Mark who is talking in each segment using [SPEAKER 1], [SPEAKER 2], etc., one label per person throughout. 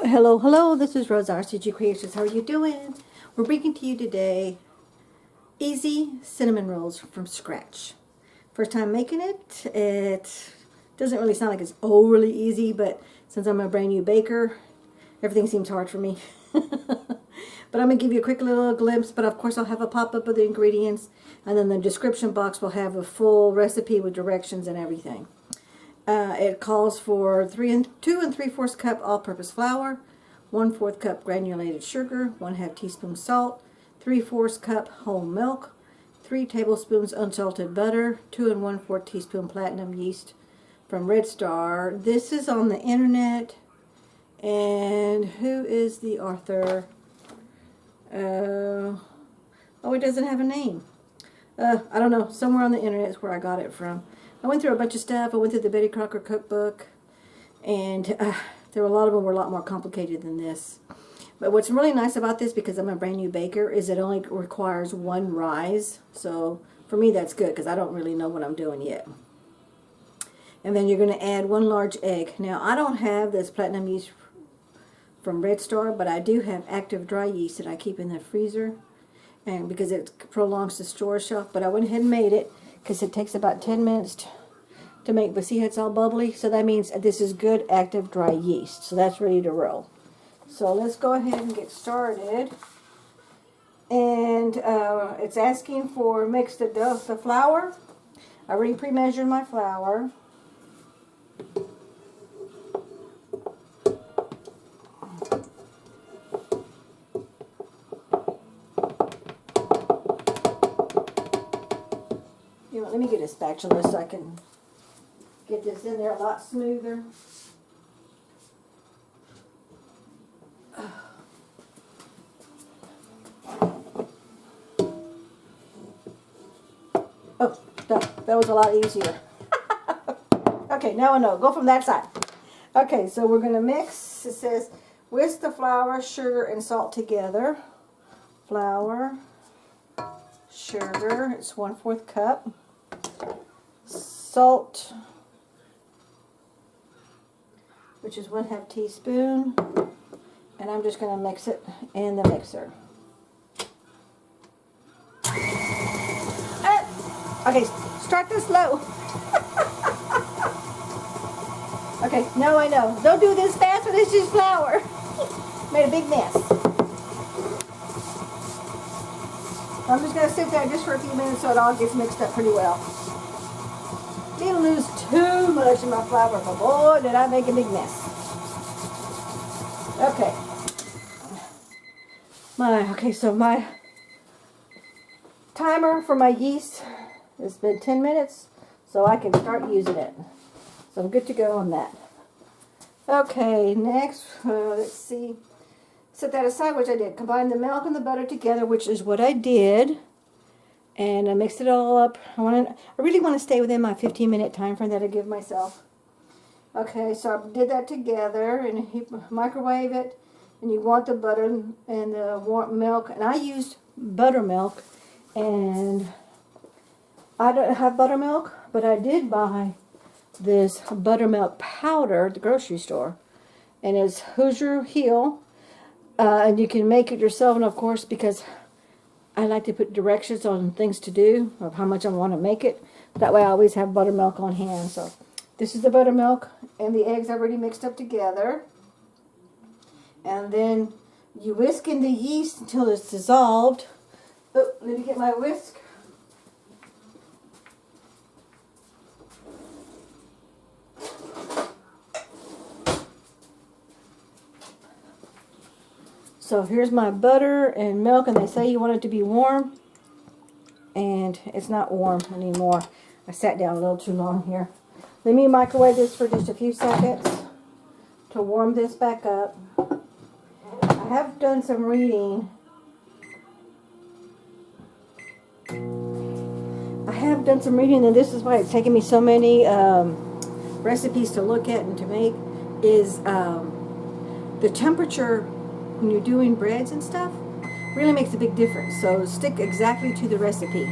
[SPEAKER 1] Well, hello, this is Rose RCG Creations. How are you doing? We're bringing to you today easy cinnamon rolls from scratch. First time making it. It doesn't really sound like it's overly easy, but since I'm a brand new baker, everything seems hard for me. But I'm going to give you a quick little glimpse, but of course I'll have a pop-up of the ingredients, and then the description box will have a full recipe with directions and everything. It calls for 2 3/4 cup all-purpose flour, 1/4 cup granulated sugar, 1/2 teaspoon salt, 3/4 cup whole milk, 3 tablespoons unsalted butter, 2 1/4 teaspoon platinum yeast from Red Star. This is on the internet, and who is the author? Oh, it doesn't have a name. I don't know. Somewhere on the internet is where I got it from. I went through a bunch of stuff. I went through the Betty Crocker cookbook, and there were a lot of them were a lot more complicated than this. But what's really nice about this, because I'm a brand new baker, is it only requires 1 rise. So for me, that's good because I don't really know what I'm doing yet. And then you're going to add 1 large egg. Now, I don't have this platinum yeast from Red Star, but I do have active dry yeast that I keep in the freezer, and because it prolongs the storage shelf. But I went ahead and made it because it takes about 10 minutes to make. But see how it's all bubbly? So that means this is good active dry yeast. So that's ready to roll. So let's go ahead and get started. And it's asking for mix the flour. I already pre-measured my flour. Let me get a spatula so I can get this in there a lot smoother. Oh, that was a lot easier. Okay, now I know. Go from that side. Okay, so we're going to mix. It says, whisk the flour, sugar, and salt together. Flour, sugar, it's 1/4 cup. Salt, which is 1/2 teaspoon, and I'm just going to mix it in the mixer. Okay, start this slow. Okay, now I know. Don't do this fast when it's just flour. Made a big mess. I'm just going to sit there just for a few minutes so it all gets mixed up pretty well. Didn't lose too much of my flour, but boy, did I make a big mess. Okay. So my timer for my yeast has been 10 minutes, so I can start using it. So I'm good to go on that. Okay, next, let's see. Set that aside, which I did. Combine the milk and the butter together, which is what I did. And I mixed it all up. I really want to stay within my 15-minute time frame that I give myself. Okay, so I did that together, and you microwave it, and you want the butter and the warm milk. And I used buttermilk, and I don't have buttermilk, but I did buy this buttermilk powder at the grocery store, and it's Hoosier Heel, and you can make it yourself. And of course, because I like to put directions on things to do, of how much I want to make it. That way I always have buttermilk on hand. So this is the buttermilk, and the eggs already mixed up together. And then you whisk in the yeast until it's dissolved. Oh, let me get my whisk. So here's my butter and milk, and they say you want it to be warm, and it's not warm anymore. I sat down a little too long here. Let me microwave this for just a few seconds to warm this back up. I have done some reading. And this is why it's taken me so many recipes to look at and to make, is the temperature when you're doing breads and stuff really makes a big difference. So stick exactly to the recipe.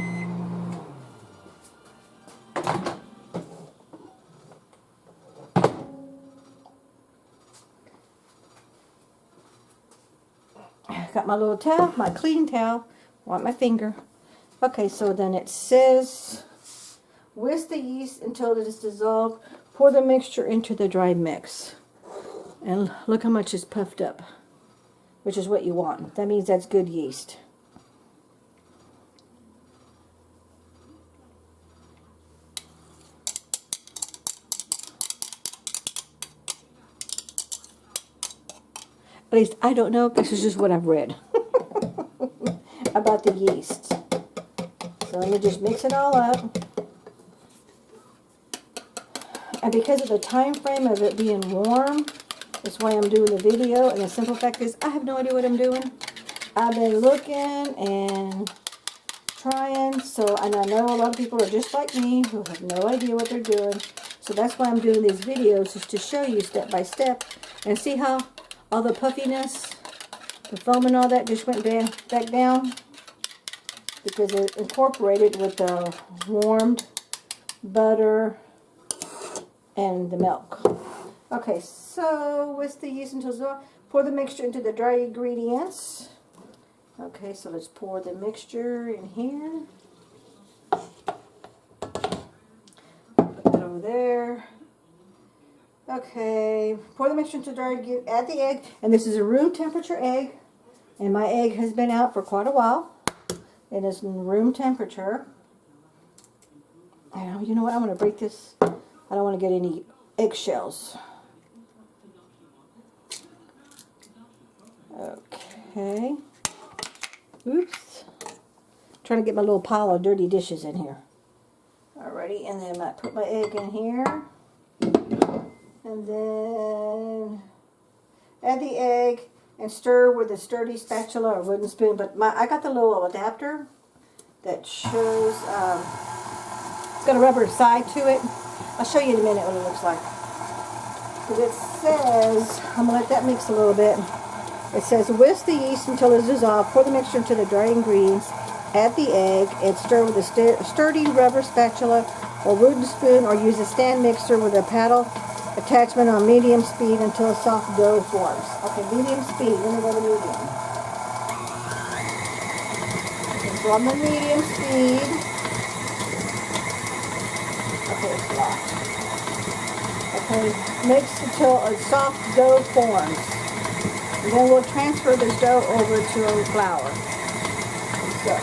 [SPEAKER 1] got my little towel, my clean towel, wipe my finger. Okay, so then it says, whisk the yeast until it is dissolved. Pour the mixture into the dry mix. And look how much is puffed up, which is what you want. That means that's good yeast. At least I don't know. This is just what I've read about the yeast. So let me just mix it all up. And because of the time frame of it being warm, that's why I'm doing the video. And the simple fact is, I have no idea what I'm doing. I've been looking and trying. And I know a lot of people are just like me who have no idea what they're doing. So that's why I'm doing these videos, is to show you step by step. And see how all the puffiness, the foam and all that just went back down? Because it incorporated with the warmed butter and the milk. Okay, so whisk the yeast until dissolved. Pour the mixture into the dry ingredients. Okay, so let's pour the mixture in here. Put that over there. Okay, pour the mixture into the dry, add the egg. And this is a room temperature egg. And my egg has been out for quite a while. It is in room temperature. And you know what, I'm going to break this. I don't want to get any eggshells. Okay. Oops. Trying to get my little pile of dirty dishes in here. Alrighty, and then I put my egg in here. And then add the egg and stir with a sturdy spatula or wooden spoon. But I got the little adapter that shows, it's got a rubber side to it. I'll show you in a minute what it looks like. But it says, I'm going to let that mix a little bit. It says, whisk the yeast until it is dissolved. Pour the mixture into the dry ingredients. Add the egg and stir with a sturdy rubber spatula or wooden spoon, or use a stand mixer with a paddle attachment on medium speed until a soft dough forms. Okay, medium speed. Let me go to medium. Okay, so I'm on medium speed. Okay, it's locked. Okay, mix until a soft dough forms. And then we'll transfer this dough over to a flour. So,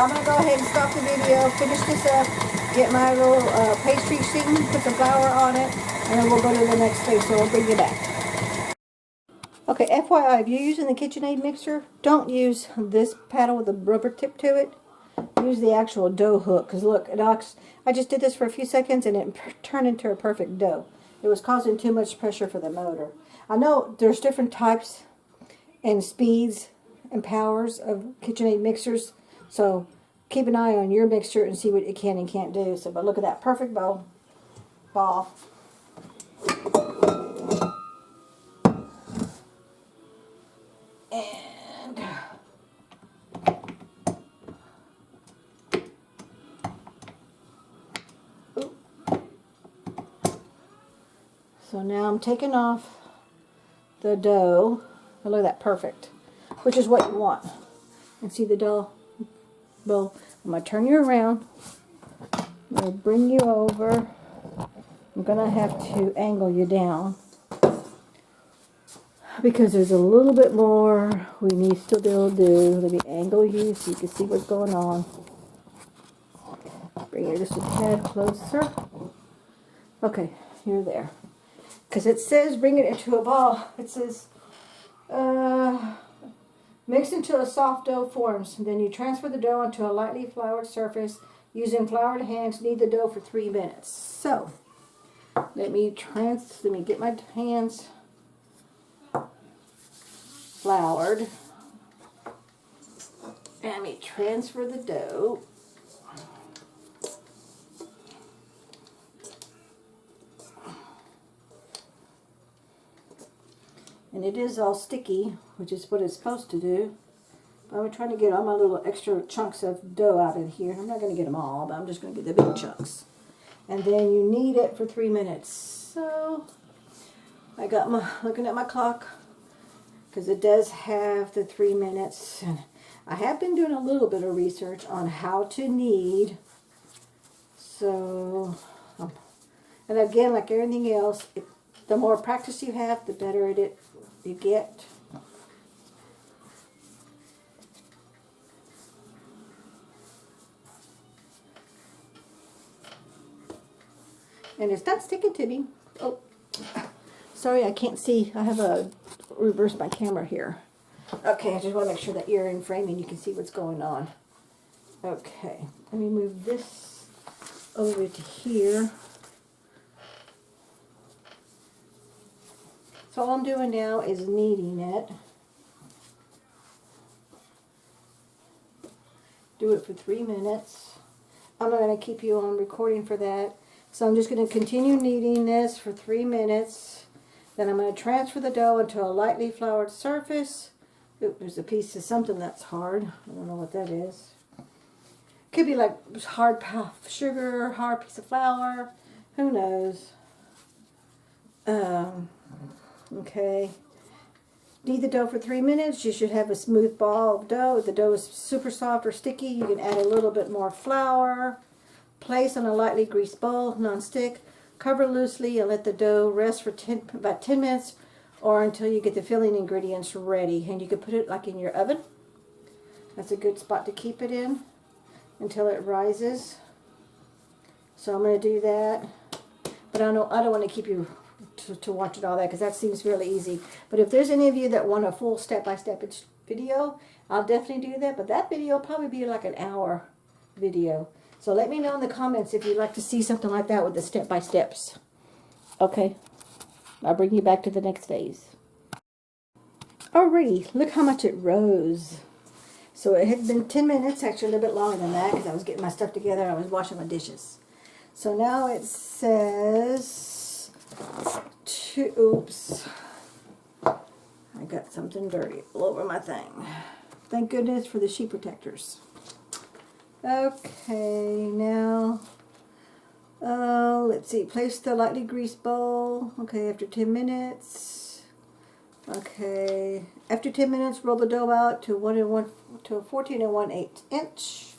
[SPEAKER 1] I'm going to go ahead and stop the video, finish this up, get my little pastry thing, put the flour on it, and then we'll go to the next phase, so we'll bring you back. Okay, FYI, if you're using the KitchenAid mixer, don't use this paddle with the rubber tip to it. Use the actual dough hook, because look, I just did this for a few seconds and it turned into a perfect dough. It was causing too much pressure for the motor. I know there's different types and speeds and powers of KitchenAid mixers, so keep an eye on your mixture and see what it can and can't do. So, but look at that perfect ball. And so now I'm taking off the dough. Oh, look at that, perfect. Which is what you want. And see the dough? Well, I'm going to turn you around. I'm going to bring you over. I'm going to have to angle you down, because there's a little bit more we need still to be able to do. Let me angle you so you can see what's going on. Bring you just a tad closer. Okay, you're there. Because it says bring it into a ball. It says mix until a soft dough forms. And then you transfer the dough onto a lightly floured surface. Using floured hands, knead the dough for 3 minutes. So, let me get my hands floured. And let me transfer the dough. And it is all sticky, which is what it's supposed to do. But I'm trying to get all my little extra chunks of dough out of here. I'm not going to get them all, but I'm just going to get the big chunks. And then you knead it for 3 minutes. So, I got looking at my clock, because it does have the 3 minutes. And I have been doing a little bit of research on how to knead. So, and again, like everything else, the more practice you have, the better you get. And it's not sticking to me. Oh, sorry, I can't see. I have a reverse my camera here. Okay, I just want to make sure that you're in frame and you can see what's going on. Okay, let me move this over to here. So all I'm doing now is kneading it. Do it for 3 minutes. I'm not going to keep you on recording for that. So I'm just going to continue kneading this for 3 minutes. Then I'm going to transfer the dough into a lightly floured surface. Oop, there's a piece of something that's hard. I don't know what that is. Could be like hard sugar, hard piece of flour. Who knows? Okay. Knead the dough for 3 minutes. You should have a smooth ball of dough. If the dough is super soft or sticky, you can add a little bit more flour. Place on a lightly greased bowl, non-stick. Cover loosely and let the dough rest for about 10 minutes or until you get the filling ingredients ready. And you can put it like in your oven. That's a good spot to keep it in until it rises. So I'm going to do that. But I don't want to keep you to watching all that because that seems really easy. But if there's any of you that want a full step-by-step video, I'll definitely do that. But that video will probably be like an hour video. So let me know in the comments if you'd like to see something like that with the step-by-steps. Okay, I'll bring you back to the next phase. Alrighty, look how much it rose. So it had been 10 minutes, actually a little bit longer than that because I was getting my stuff together and I was washing my dishes. So now it says, oops, I got something dirty all over my thing. Thank goodness for the sheet protectors. Okay, now, let's see, place the lightly greased bowl, okay, after 10 minutes, okay, after 10 minutes, roll the dough out to a 14 1/8 inch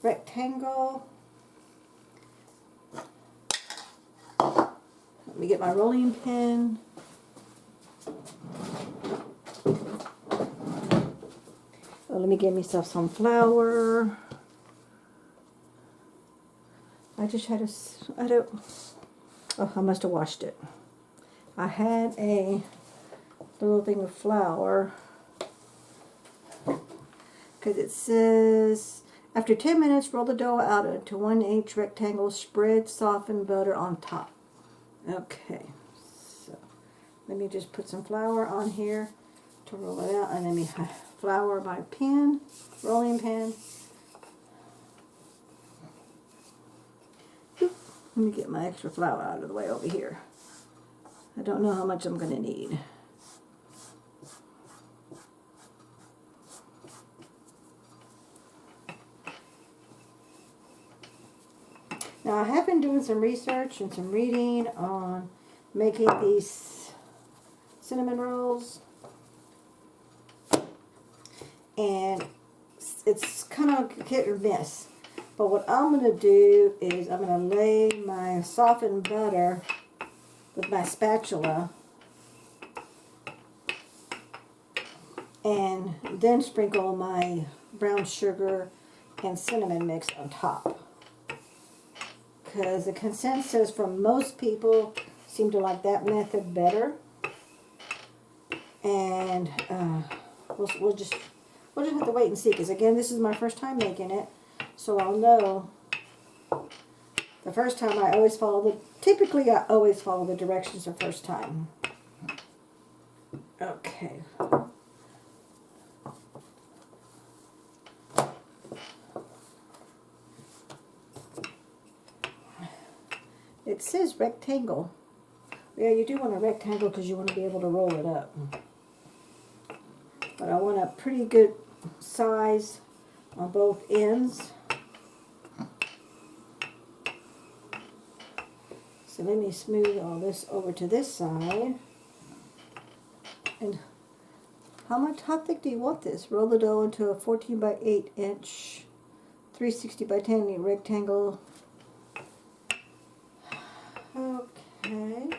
[SPEAKER 1] rectangle. Let me get my rolling pin. Oh, let me get myself some flour. I just had I must have washed it. I had a little thing of flour because it says after 10 minutes roll the dough out into 1/8 rectangle, spread softened butter on top. Okay, so let me just put some flour on here to roll it out, and let me flour my pin, rolling pin. Let me get my extra flour out of the way over here. I don't know how much I'm going to need. Now I have been doing some research and some reading on making these cinnamon rolls. And it's kind of hit or miss. But what I'm going to do is I'm going to lay my softened butter with my spatula and then sprinkle my brown sugar and cinnamon mix on top. Because the consensus from most people seem to like that method better. And we'll just have to wait and see. Because again, this is my first time making it. So I'll know the first time I always follow typically I always follow the directions the first time. Okay. It says rectangle. Yeah, you do want a rectangle because you want to be able to roll it up. But I want a pretty good size on both ends. So let me smooth all this over to this side. And How thick do you want this? Roll the dough into a 14 by 8 inch, 360 by 10 rectangle. Okay.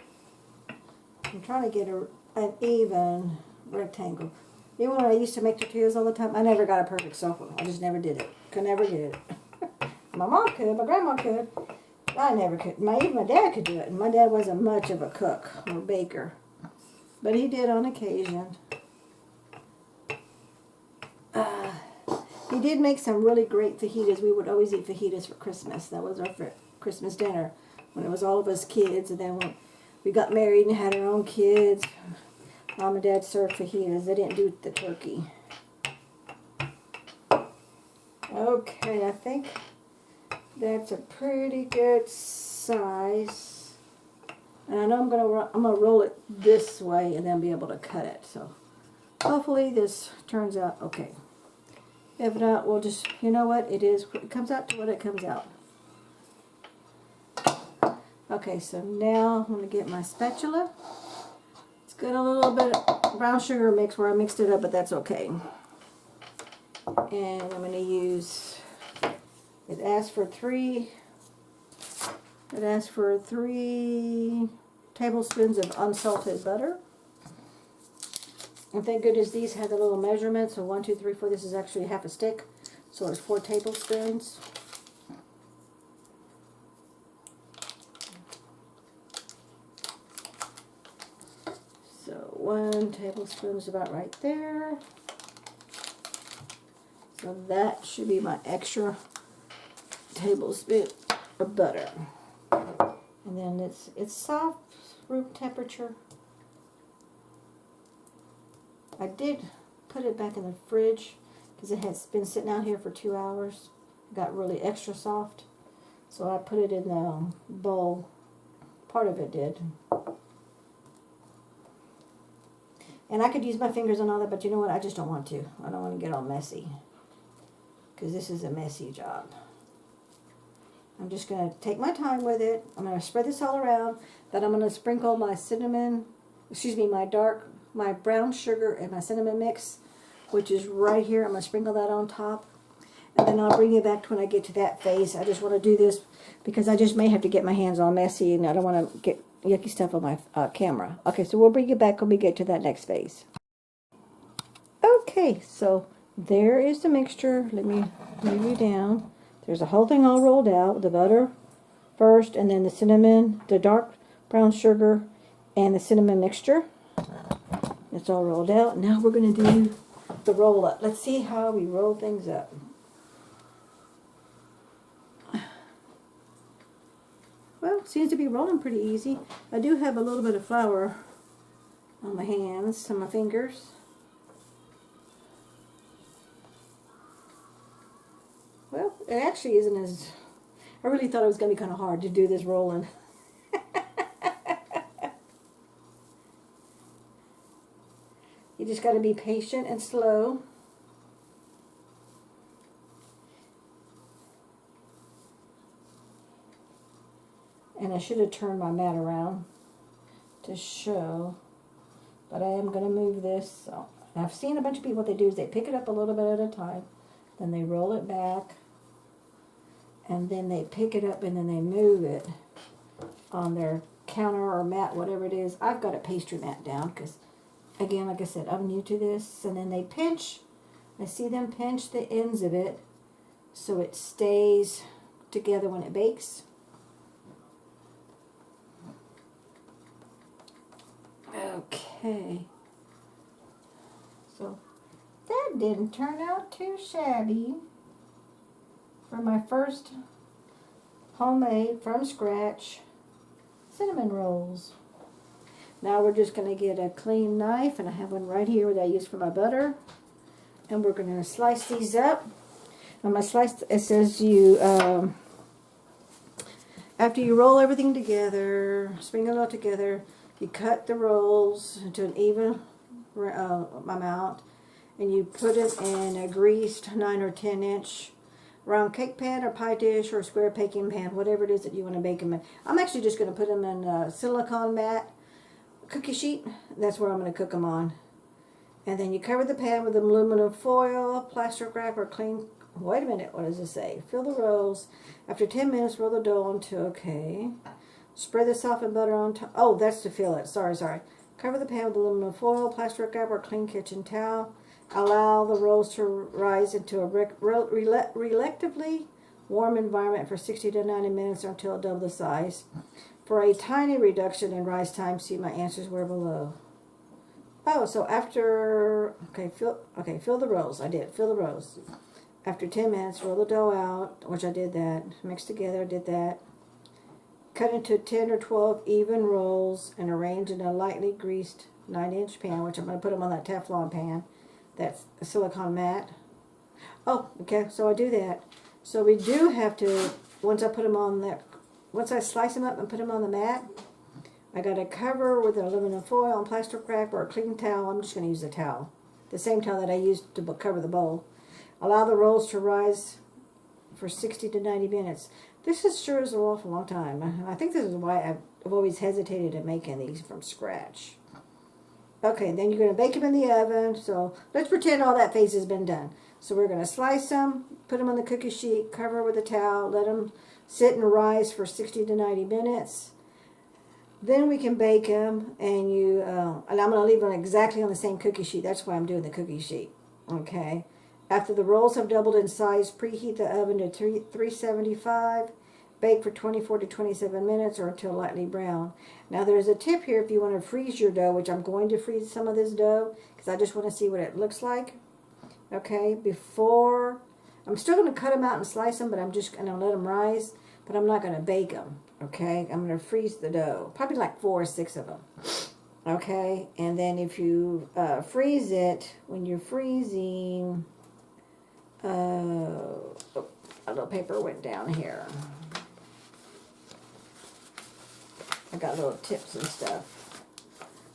[SPEAKER 1] I'm trying to get an even rectangle. Even when I used to make tortillas all the time, I never got a perfect circle. I just never did it. Could never get it. My mom could, my grandma could. I never could. Even my dad could do it. And my dad wasn't much of a cook or baker. But he did on occasion. He did make some really great fajitas. We would always eat fajitas for Christmas. That was our Christmas dinner when it was all of us kids. And then when we got married and had our own kids, Mom and Dad served fajitas. They didn't do the turkey. Okay, I think that's a pretty good size. And I know I'm gonna roll it this way and then be able to cut it. So hopefully this turns out okay. If not, we'll just, you know what, it comes out to what it comes out. Okay, so now I'm going to get my spatula. It's got a little bit of brown sugar mix where I mixed it up, but that's okay. And I'm going to use, it asks for 3 tablespoons of unsalted butter. And thank goodness these had the little measurements. So 1, 2, 3, 4. This is actually half a stick. So it's 4 tablespoons. So 1 tablespoon is about right there. So that should be my extra tablespoon of butter. And then it's soft, room temperature. I did put it back in the fridge because it has been sitting out here for 2 hours. It got really extra soft. So I put it in the bowl. Part of it did. And I could use my fingers and all that, but you know what? I just don't want to. I don't want to get all messy. Because this is a messy job. I'm just going to take my time with it. I'm going to spread this all around. Then I'm going to sprinkle my my brown sugar and my cinnamon mix, which is right here. I'm going to sprinkle that on top. And then I'll bring you back to when I get to that phase. I just want to do this because I just may have to get my hands all messy and I don't want to get yucky stuff on my camera. Okay, so we'll bring you back when we get to that next phase. Okay, so there is the mixture. Let me move you down. There's the whole thing all rolled out. The butter first, and then the cinnamon, the dark brown sugar, and the cinnamon mixture. It's all rolled out. Now we're going to do the roll up. Let's see how we roll things up. Well, it seems to be rolling pretty easy. I do have a little bit of flour on my hands, on my fingers. Well, it actually isn't as... I really thought it was going to be kind of hard to do this rolling. You just got to be patient and slow. And I should have turned my mat around to show, but I am going to move this. So I've seen a bunch of people, what they do is they pick it up a little bit at a time, then they roll it back, and then they pick it up and then they move it on their counter or mat, whatever it is. I've got a pastry mat down because, again, like I said, I'm new to this. And then they pinch. I see them pinch the ends of it so it stays together when it bakes. Okay. So that didn't turn out too shabby for my first homemade, from scratch, cinnamon rolls. Now we're just going to get a clean knife, and I have one right here that I use for my butter. And we're going to slice these up. And my slice, it says you, after you roll everything together, sprinkle it all together, you cut the rolls into an even amount, and you put it in a greased 9 or 10 inch round cake pan or pie dish or square baking pan, whatever it is that you want to bake them in. I'm actually just going to put them in a silicone mat cookie sheet. That's where I'm going to cook them on. And then you cover the pan with aluminum foil, plastic wrap, or clean. Wait a minute, what does it say? Fill the rolls. After 10 minutes, roll the dough onto, okay. Spread the softened butter on top. Oh, that's to fill it. Sorry. Cover the pan with aluminum foil, plastic wrap, or clean kitchen towel. Allow the rolls to rise into a relatively warm environment for 60 to 90 minutes or until double the size. For a tiny reduction in rise time, see my answers were below. Oh, so after, fill the rolls. I did, fill the rolls. After 10 minutes, roll the dough out, which I did that. Mix together, did that. Cut into 10 or 12 even rolls and arrange in a lightly greased 9-inch pan, which I'm going to put them on that Teflon pan. That's a silicone mat. Oh, okay, so I do that. So we do have to, once I slice them up and put them on the mat, I got to cover with aluminum foil and plastic wrap or a clean towel. I'm just going to use a towel. The same towel that I used to cover the bowl. Allow the rolls to rise for 60 to 90 minutes. This sure is an awful long time. I think this is why I've always hesitated in making these from scratch. Okay, then you're going to bake them in the oven. So let's pretend all that phase has been done. So we're going to slice them, put them on the cookie sheet, cover with a towel, let them sit and rise for 60 to 90 minutes. Then we can bake them, and and I'm going to leave them exactly on the same cookie sheet. That's why I'm doing the cookie sheet. Okay. After the rolls have doubled in size, preheat the oven to 375. Bake for 24 to 27 minutes or until lightly brown. Now there's a tip here if you want to freeze your dough, which I'm going to freeze some of this dough because I just want to see what it looks like. Okay, I'm still going to cut them out and slice them, but I'm just going to let them rise, but I'm not going to bake them. Okay, I'm going to freeze the dough, probably like 4 or 6 of them. Okay, and then if you freeze it, when you're freezing, a little paper went down here. I got little tips and stuff.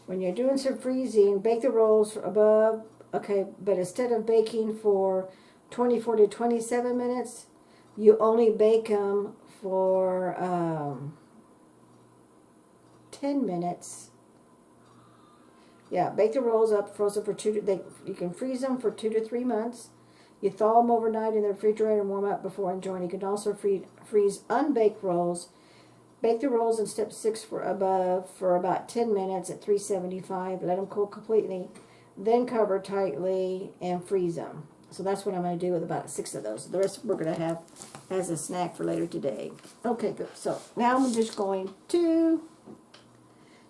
[SPEAKER 1] When you're doing some freezing, bake the rolls above, okay, but instead of baking for 24 to 27 minutes, you only bake them for 10 minutes. Yeah, bake the rolls up, frozen for you can freeze them for 2 to 3 months. You thaw them overnight in the refrigerator and warm up before enjoying. You can also freeze unbaked rolls. Bake the rolls in step 6 for about 10 minutes at 375. Let them cool completely. Then cover tightly and freeze them. So that's what I'm going to do with about 6 of those. The rest we're going to have as a snack for later today. Okay, good. So now I'm just going to,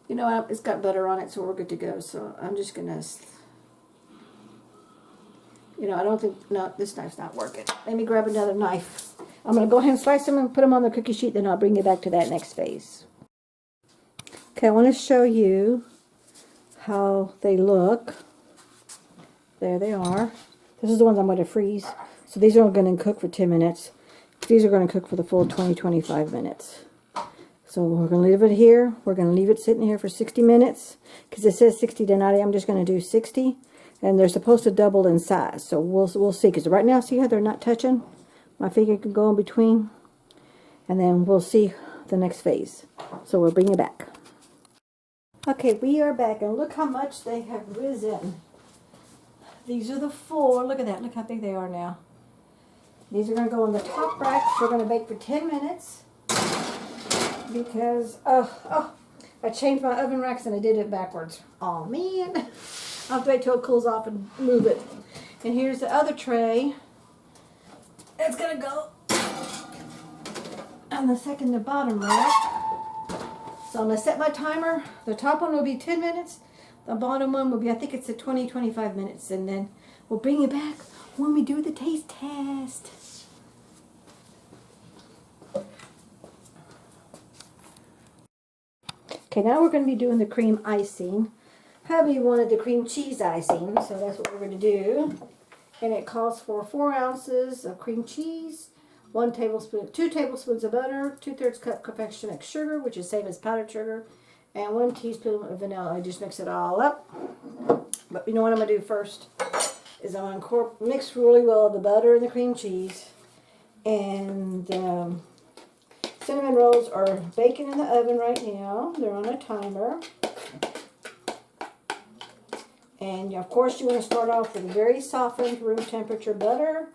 [SPEAKER 1] it's got butter on it, so we're good to go. So I'm just going to, I don't think, no, this knife's not working. Let me grab another knife. I'm going to go ahead and slice them and put them on the cookie sheet, then I'll bring you back to that next phase. Okay, I want to show you how they look. There they are. This is the ones I'm going to freeze. So these are going to cook for 10 minutes. These are going to cook for the full 20-25 minutes. So we're going to leave it here. We're going to leave it sitting here for 60 minutes. Because it says 60 to 90. I'm just going to do 60. And they're supposed to double in size. So we'll see. Because right now, see how they're not touching? My finger can go in between. And then we'll see the next phase. So we'll bring it back. Okay, we are back. And look how much they have risen. These are the 4. Look at that. Look how big they are now. These are going to go on the top racks. We're going to bake for 10 minutes. Because, I changed my oven racks and I did it backwards. Oh, man. I'll have to wait till it cools off and move it. And here's the other tray. It's going to go on the second to bottom rack. So I'm going to set my timer. The top one will be 10 minutes. The bottom one will be, I think it's 20-25 minutes. And then we'll bring you back when we do the taste test. Okay, now we're going to be doing the cream icing. Hubby wanted the cream cheese icing, so that's what we're going to do. And it calls for 4 ounces of cream cheese, 2 tablespoons of butter, 2/3 cup confectioner sugar, which is same as powdered sugar, and 1 teaspoon of vanilla. I just mix it all up. But you know what I'm going to do first is I'm going to mix really well the butter and the cream cheese. And cinnamon rolls are baking in the oven right now. They're on a timer. And of course you want to start off with very softened room temperature butter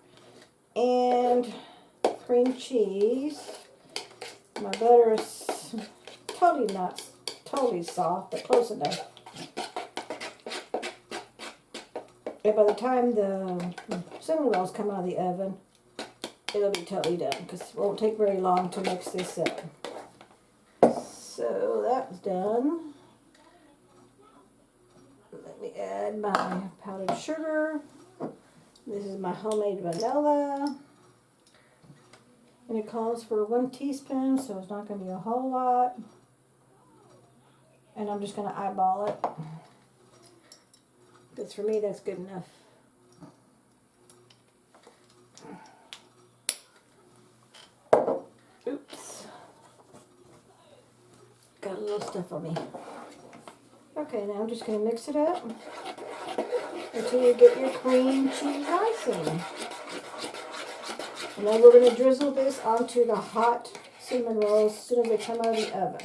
[SPEAKER 1] and cream cheese. My butter is totally not totally soft, but close enough. And by the time the cinnamon rolls come out of the oven, it'll be totally done because it won't take very long to mix this up. So that's done. Let me add my powdered sugar. This is my homemade vanilla. And it calls for 1 teaspoon, so it's not going to be a whole lot. And I'm just going to eyeball it. Because for me, that's good enough. Oops. Got a little stuff on me. Okay, now I'm just going to mix it up until you get your cream cheese icing. And then we're going to drizzle this onto the hot cinnamon rolls as soon as they come out of the oven.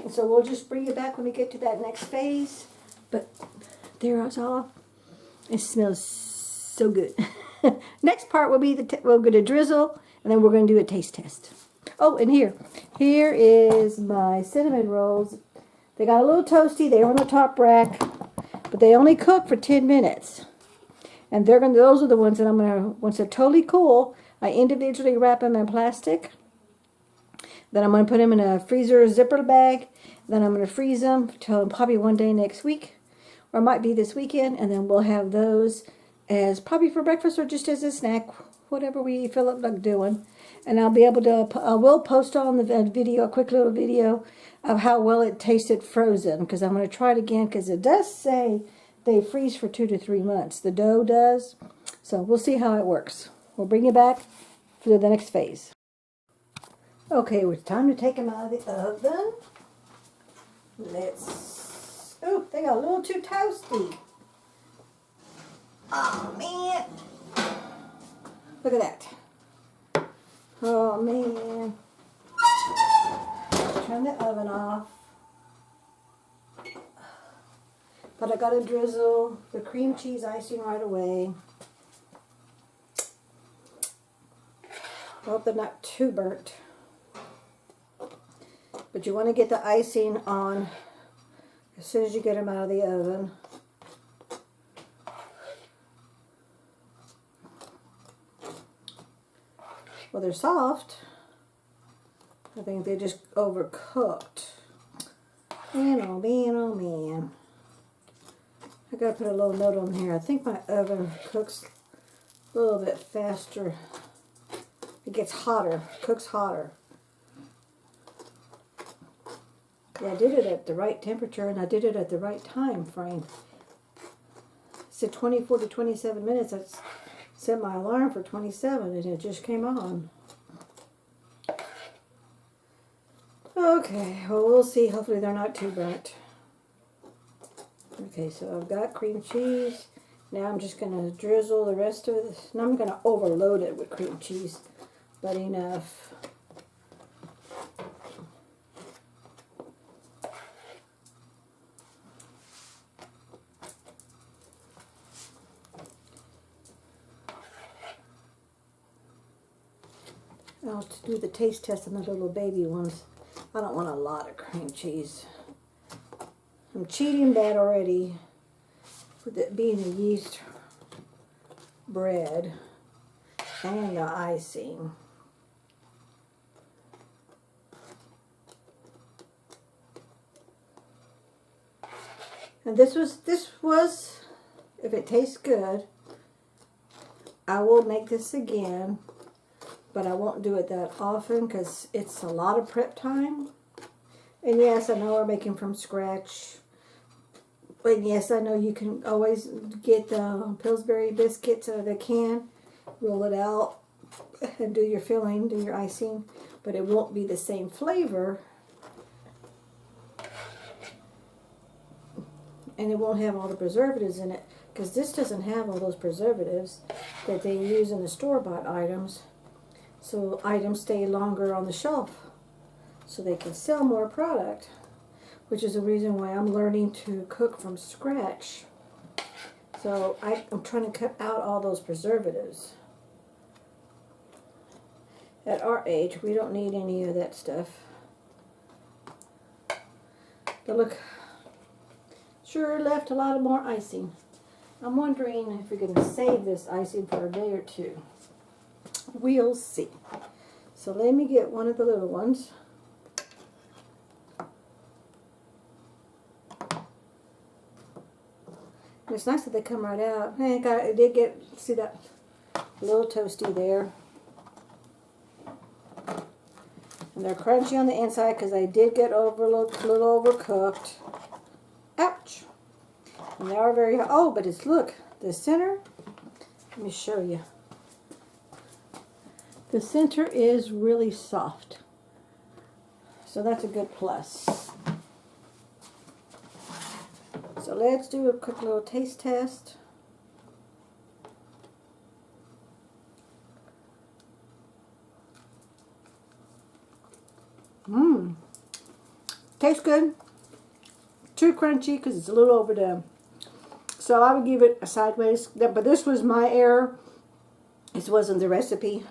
[SPEAKER 1] And so we'll just bring it back when we get to that next phase. But there it's all. It smells so good. Next part will be we're going to drizzle, and then we're going to do a taste test. Oh, and here is my cinnamon rolls. They got a little toasty. They're on the top rack, but they only cook for 10 minutes. And those are the ones that I'm going to, once they're totally cool, I individually wrap them in plastic. Then I'm going to put them in a freezer zipper bag. Then I'm going to freeze them until probably one day next week, or it might be this weekend, and then we'll have those as probably for breakfast or just as a snack, whatever we feel like doing. And I'll be able to, I will post on the video, a quick little video of how well it tasted frozen, because I'm going to try it again, because it does say they freeze for 2 to 3 months. The dough does. So we'll see how it works. We'll bring it back for the next phase. Okay, it's time to take them out of the oven. Oh, they got a little too toasty. Oh, man. Look at that. Oh, man. Turn the oven off. But I got to drizzle the cream cheese icing right away. Hope they're not too burnt. But you want to get the icing on as soon as you get them out of the oven. Well, they're soft. I think they just overcooked. Man, oh man, oh man. I gotta put a little note on here. I think my oven cooks a little bit faster. It gets hotter, cooks hotter. I did it at the right temperature, and I did it at the right time frame. It said 24 to 27 minutes. I set my alarm for 27, and it just came on. Okay, well, we'll see. Hopefully they're not too burnt. Okay, so I've got cream cheese. Now I'm just going to drizzle the rest of this. Now I'm going to overload it with cream cheese, but enough. I'll do the taste test on the little baby ones. I don't want a lot of cream cheese. I'm cheating that already with it being a yeast bread and the icing. And this was, if it tastes good, I will make this again. But I won't do it that often because it's a lot of prep time. And yes, I know we're making from scratch. But yes, I know you can always get the Pillsbury biscuits out of the can, roll it out, and do your filling, do your icing. But it won't be the same flavor. And it won't have all the preservatives in it, because this doesn't have all those preservatives that they use in the store-bought items. So items stay longer on the shelf, so they can sell more product. which is the reason why I'm learning to cook from scratch. So I'm trying to cut out all those preservatives. At our age, we don't need any of that stuff. But look, sure left a lot of more icing. I'm wondering if we're going to save this icing for a day or two. We'll see. So let me get one of the little ones. And it's nice that they come right out. I did get, see that little toasty there. And they're crunchy on the inside because they did get a little overcooked. Ouch. And they are very, oh, but it's, look, the center, let me show you. The center is really soft. So that's a good plus. So let's do a quick little taste test. Tastes good. Too crunchy because it's a little overdone. So I would give it a sideways. But this was my error. This wasn't the recipe.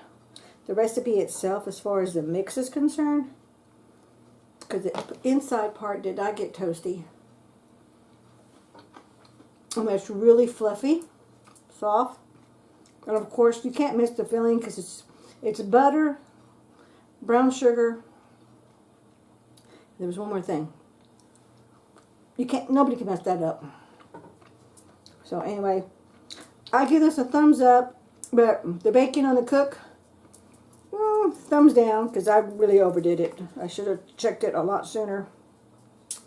[SPEAKER 1] The recipe itself, as far as the mix is concerned, because the inside part did not get toasty. And it's really fluffy, soft. And of course, you can't miss the filling because it's butter, brown sugar. There was one more thing. Nobody can mess that up. So anyway, I give this a thumbs up, but the baking on the cook, thumbs down, because I really overdid it. I should have checked it a lot sooner.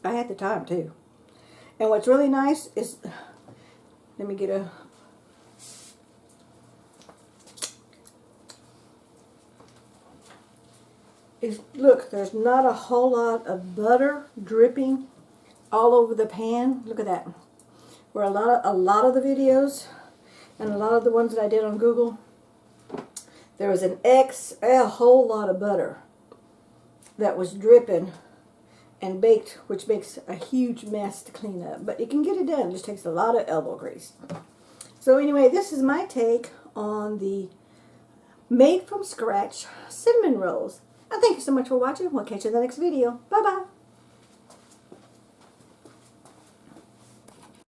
[SPEAKER 1] I had the time too. And what's really nice is, let me get a, look, there's not a whole lot of butter dripping all over the pan. Look at that. Where a lot of the videos and a lot of the ones that I did on Google, there was a whole lot of butter that was dripping and baked, which makes a huge mess to clean up. But you can get it done. It just takes a lot of elbow grease. So anyway, this is my take on the made from scratch cinnamon rolls. And thank you so much for watching. We'll catch you in the next video. Bye-bye.